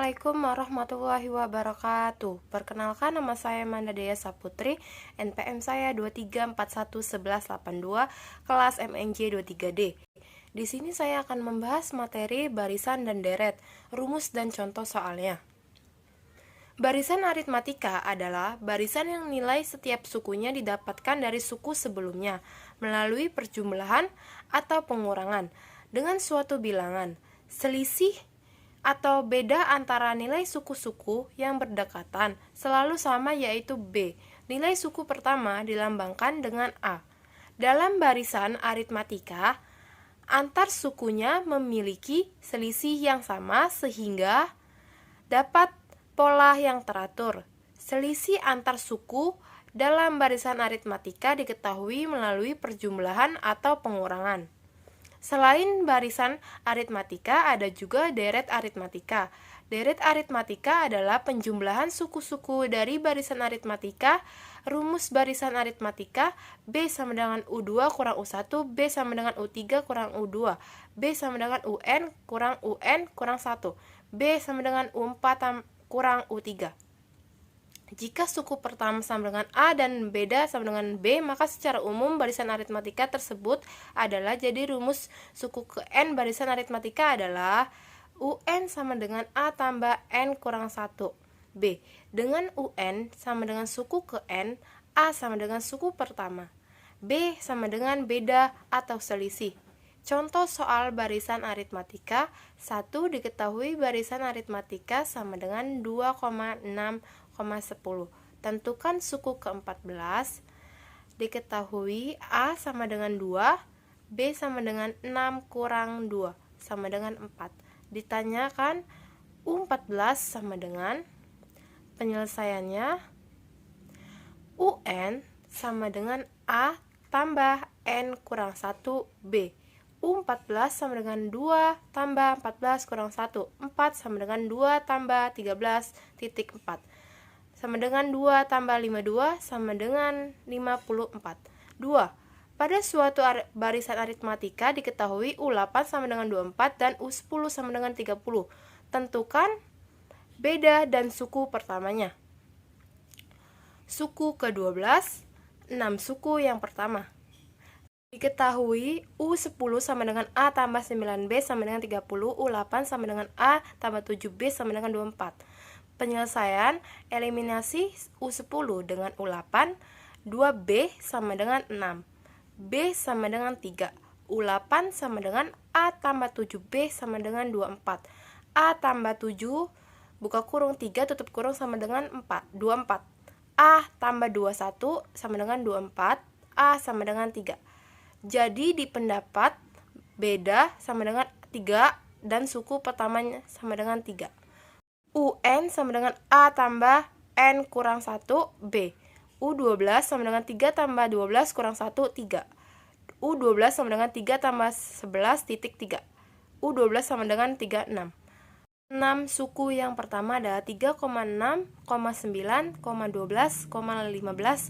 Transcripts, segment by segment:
Assalamualaikum warahmatullahi wabarakatuh. Perkenalkan, nama saya Manda Dea Saputri, NPM saya 23411182, kelas MNJ 23D. Di sini saya akan membahas materi barisan dan deret, rumus dan contoh soalnya. Barisan aritmatika adalah barisan yang nilai setiap sukunya didapatkan dari suku sebelumnya melalui perjumlahan atau pengurangan dengan suatu bilangan. Selisih atau beda antara nilai suku-suku yang berdekatan selalu sama, yaitu B. Nilai suku pertama dilambangkan dengan A. Dalam barisan aritmatika, antar sukunya memiliki selisih yang sama sehingga dapat pola yang teratur. Selisih antar suku dalam barisan aritmatika diketahui melalui perjumlahan atau pengurangan. Selain barisan aritmatika, ada juga deret aritmatika. Deret aritmatika adalah penjumlahan suku-suku dari barisan aritmatika. Rumus barisan aritmatika: B sama dengan U2 kurang U1, B sama dengan U3 kurang U2, B sama dengan UN kurang UN kurang 1, B sama dengan U4 kurang U3. Jika suku pertama sama dengan A dan beda sama dengan B, maka secara umum barisan aritmatika tersebut adalah, jadi rumus suku ke N barisan aritmatika adalah UN sama dengan A tambah N kurang 1. B. Dengan UN sama dengan suku ke N, A sama dengan suku pertama. B sama dengan beda atau selisih. Contoh soal barisan aritmatika: 1. Diketahui barisan aritmatika sama dengan 2,6,10. Tentukan suku ke-14. Diketahui A sama dengan 2, B sama dengan 6 kurang 2 sama dengan 4. Ditanyakan U14 sama dengan, penyelesaiannya UN sama dengan A tambah N kurang 1 B. U14 sama dengan 2 tambah 14 kurang 1. 4 sama dengan 2 tambah 13,4. Sama dengan 2 tambah 52 sama dengan 54. 2. Pada suatu barisan aritmatika diketahui U8 sama dengan 24 dan U10 sama dengan 30. Tentukan beda dan suku pertamanya. Suku ke-12, 6 suku yang pertama. Diketahui U10 sama dengan A tambah 9B sama dengan 30, U8 sama dengan A tambah 7B sama dengan 24. Penyelesaian: eliminasi U10 dengan U8, 2B sama dengan 6, B sama dengan 3, U8 sama dengan A tambah 7B sama dengan 24, A tambah 7, buka kurung 3, tutup kurung sama dengan 24, A tambah 21 sama dengan 24, A sama dengan 3. Jadi di pendapat beda sama dengan 3 dan suku pertamanya sama dengan 3. UN sama dengan A tambah N kurang 1 B. U12 sama dengan 3 tambah 12 kurang 1 3. U12 sama dengan 3 tambah 11 titik 3. U12 sama dengan 36. 6 suku yang pertama adalah 3,6, 9, 12, 15, 18.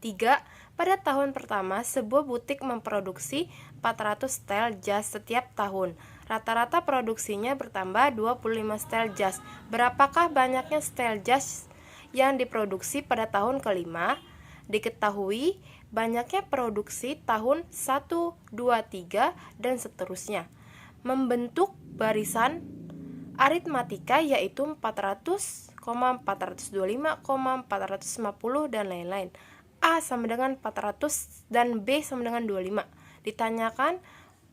3. Pada tahun pertama, sebuah butik memproduksi 400 setel jas setiap tahun. Rata-rata produksinya bertambah 25 setel jas. Berapakah banyaknya setel jas yang diproduksi pada tahun kelima? Diketahui banyaknya produksi tahun 1, 2, 3, dan seterusnya. Membentuk barisan aritmatika yaitu 400, 425, 450, dan lain-lain. A sama dengan 400 dan B sama dengan 25. Ditanyakan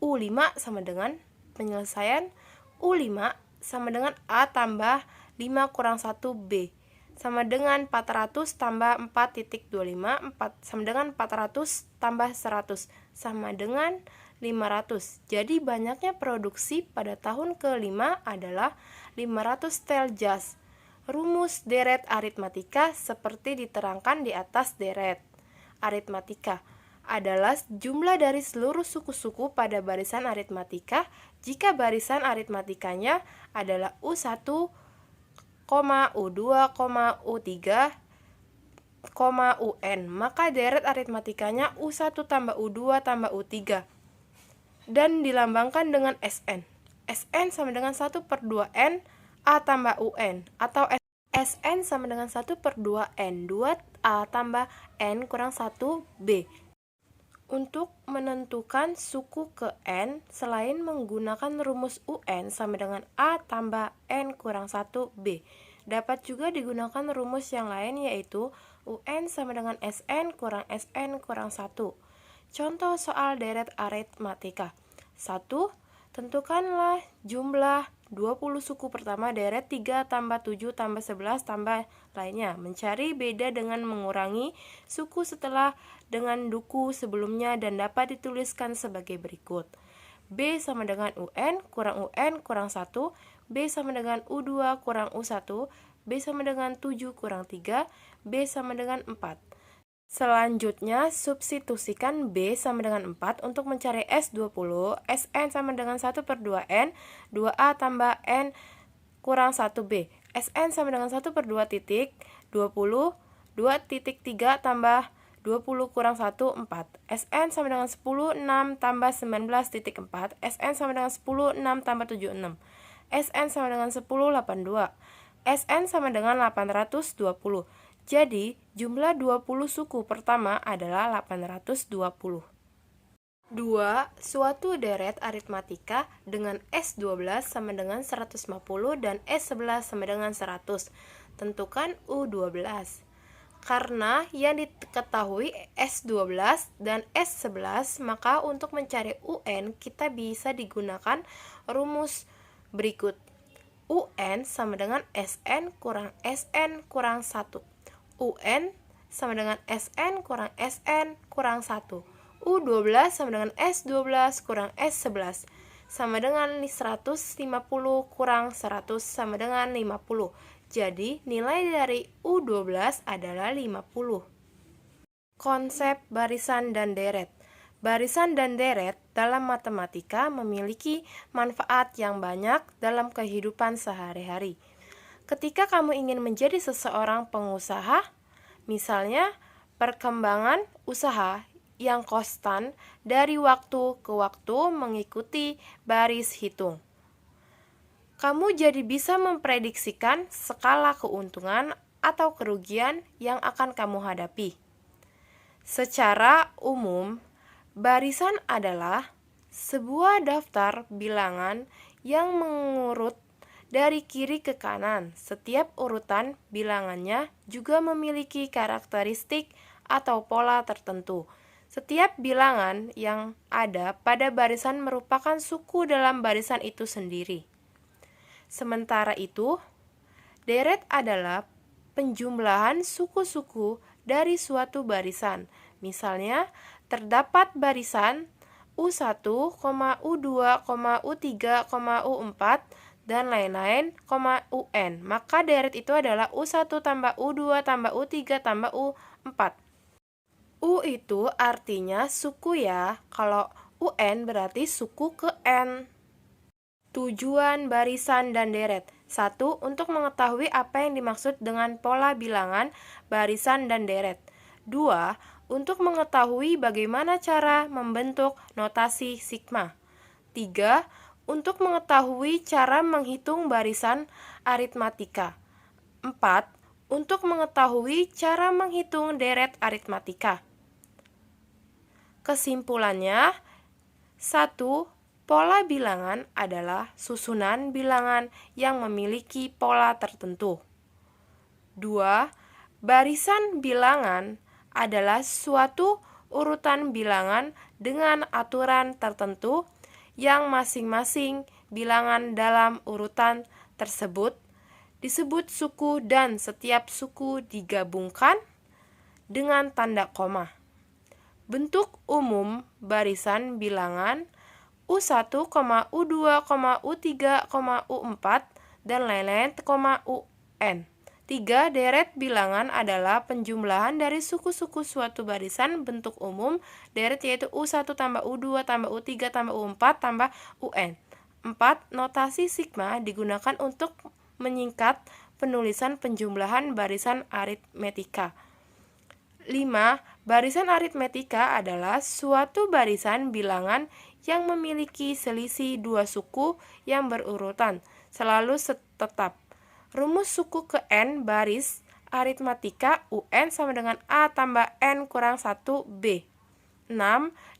U5 sama dengan, penyelesaian U5 sama dengan A tambah 5 kurang 1 B sama dengan 400 tambah 4,25, 4 sama dengan 400 tambah 100 sama dengan 500. Jadi banyaknya produksi pada tahun kelima adalah 500 setel jas. Rumus deret aritmatika seperti diterangkan di atas. Deret aritmatika adalah jumlah dari seluruh suku-suku pada barisan aritmatika jika barisan aritmatikanya adalah U1, U2, U3, UN, maka deret aritmatikanya U1 tambah U2 tambah U3 dan dilambangkan dengan SN. Sn sama dengan 1/2N A tambah UN, atau SN sama dengan 1/2N, 2A tambah N kurang 1B. Untuk menentukan suku ke N, selain menggunakan rumus UN sama dengan A tambah N kurang 1B, dapat juga digunakan rumus yang lain, yaitu UN sama dengan SN kurang SN kurang 1. Contoh soal deret aritmatika. 1. Tentukanlah jumlah 20 suku pertama deret 3 tambah 7 tambah 11 tambah lainnya. Mencari beda dengan mengurangi suku setelah dengan duku sebelumnya dan dapat dituliskan sebagai berikut. B sama dengan UN kurang 1, B sama dengan U2 kurang U1, B sama dengan 7 kurang 3, B sama dengan 4. Selanjutnya, substitusikan B sama dengan 4 untuk mencari S20, Sn sama dengan 1/2N, 2A tambah N kurang 1B. Sn sama dengan 1/2 titik, 20, 2,3 tambah 20 kurang 1, 4. Sn sama dengan 10, 6 tambah 19,4. Sn sama dengan 10, 6 tambah 7, 6. Sn sama dengan 10, 82. Sn sama dengan 820. Jadi, jumlah 20 suku pertama adalah 820. 2. Suatu deret aritmatika dengan S12 sama dengan 150 dan S11 sama dengan 100. Tentukan U12. Karena yang diketahui S12 dan S11, maka untuk mencari UN kita bisa digunakan rumus berikut. UN sama dengan SN kurang SN kurang 1. UN sama dengan SN kurang SN kurang 1. U12 sama dengan S12 kurang S11 sama dengan 150 kurang 100 sama dengan 50. Jadi nilai dari U12 adalah 50. Konsep barisan dan deret. Barisan dan deret dalam matematika memiliki manfaat yang banyak dalam kehidupan sehari-hari. Ketika kamu ingin menjadi seseorang pengusaha, misalnya perkembangan usaha yang konstan dari waktu ke waktu mengikuti baris hitung, kamu jadi bisa memprediksikan skala keuntungan atau kerugian yang akan kamu hadapi. Secara umum, barisan adalah sebuah daftar bilangan yang mengurut dari kiri ke kanan. Setiap urutan bilangannya juga memiliki karakteristik atau pola tertentu. Setiap bilangan yang ada pada barisan merupakan suku dalam barisan itu sendiri. Sementara itu, deret adalah penjumlahan suku-suku dari suatu barisan. Misalnya, terdapat barisan U1, U2, U3, U4, dan lain-lain, UN. Maka deret itu adalah U1 tambah U2 tambah U3 tambah U4. U itu artinya suku ya, kalau UN berarti suku ke N. Tujuan barisan dan deret. 1. Untuk mengetahui apa yang dimaksud dengan pola bilangan, barisan, dan deret. 2. Untuk mengetahui bagaimana cara membentuk notasi sigma. 3. Untuk mengetahui cara menghitung barisan aritmatika. 4. Untuk mengetahui cara menghitung deret aritmatika. Kesimpulannya, 1. Pola bilangan adalah susunan bilangan yang memiliki pola tertentu. 2. Barisan bilangan adalah suatu urutan bilangan dengan aturan tertentu yang masing-masing bilangan dalam urutan tersebut disebut suku dan setiap suku digabungkan dengan tanda koma. Bentuk umum barisan bilangan U1, U2, U3, U4, dan lain-lain, UN. 3. Deret bilangan adalah penjumlahan dari suku-suku suatu barisan. Bentuk umum deret yaitu U1 tambah U2 tambah U3 tambah U4 tambah UN. 4. Notasi sigma digunakan untuk menyingkat penulisan penjumlahan barisan aritmetika. 5. Barisan aritmetika adalah suatu barisan bilangan yang memiliki selisih dua suku yang berurutan, selalu tetap. Rumus suku ke N baris aritmatika UN sama dengan A tambah N kurang 1B. 6.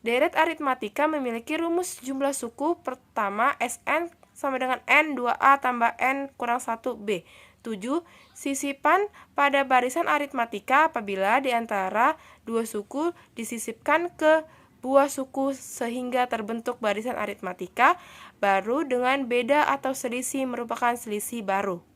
Deret aritmatika memiliki rumus jumlah suku pertama Sn sama dengan N 2A tambah N kurang 1B. 7. Sisipan pada barisan aritmatika apabila di antara dua suku disisipkan ke buah suku sehingga terbentuk barisan aritmatika baru dengan beda atau selisih merupakan selisih baru.